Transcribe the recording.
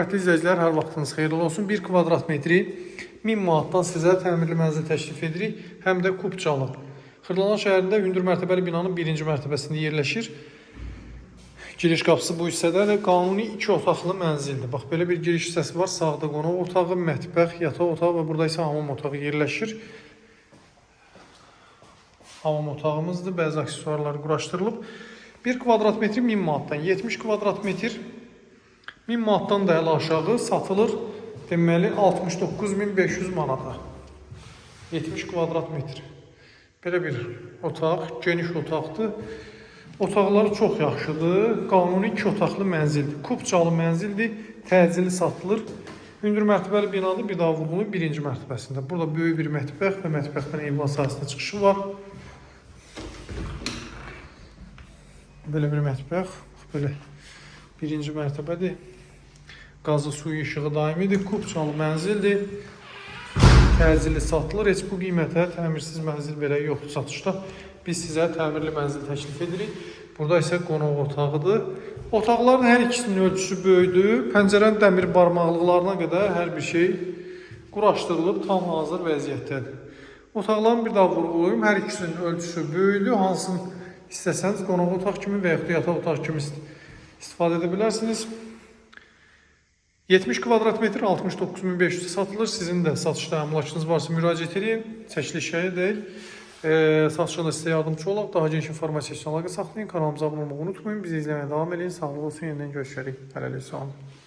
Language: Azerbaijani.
Hörmətli izləyicilər, hər vaxtınız xeyirli olsun. 1 kvadrat metri 1000 manatdan sizə təmirli mənzil təklif edirik. Həm də Kupçalı. Xırdalan şəhərində hündür mərtəbəli binanın 1-ci mərtəbəsində yerləşir. Giriş qapısı bu hissədə qanuni 2 otaqlı mənzildir. Bax, belə bir giriş hissəsi var. Sağda qonaq otağı, mətbəx, yataq otağı və burada isə hamam otağı yerləşir. Hamam otağımızdır. Bəzi aksesuarlar quraşdırılıb. 1 kvadrat metri 1000 manatdan, 70 kvadrat metr 1000 manatdan da ələ aşağı satılır. Deməli 69500 manata. 70 kvadrat metr. Belə bir otaq, geniş otaqdır. Otaqları çox yaxşıdır. Qanuni 2 otaqlı mənzildir. Kupçalı mənzildir. Təcili satılır. Hündür mərtəbəli binadır. Bir daha vurğunun 1-ci mərtəbəsində. Burada böyük bir mətbəx və mətbəxdən eyvan sahəsinə çıxışı var. Belə bir mətbəx. Belə 1-ci mərtəbədir. Qazı, suyu, işığı daimidir. Kupçalı mənzildir. Təcili satılır. Heç bu qiymətə təmirsiz mənzil belə yoxdur satışda. Biz sizə təmirli mənzil təklif edirik. Burada isə qonaq otağıdır. Otaqların hər ikisinin ölçüsü böyüdür. Pəncərənin dəmir barmaqlıqlarına qədər hər bir şey quraşdırılıb, tam hazır vəziyyətdədir. Otaqların bir daha vurğulayım. Hər ikisinin ölçüsü böyüdür. Hansını istəsəniz qonaq otaq kimi və yaxud da yataq otaq kimi istifadə edə bilərsiniz. 70 kvadrat metr 69500 satılır. Sizin də satışda əmlakınız varsa müraciət edin. Çəkilişəyə deyil. Satışda da sizə yardımcı olaq. Daha geniş informasiya üçün əlaqə saxlayın. Kanalımıza abunə olmağı unutmayın. Bizi izləməyə davam edin. Sağlıq olsun. Yenidən görüşərik. Hələlik, sağ olun.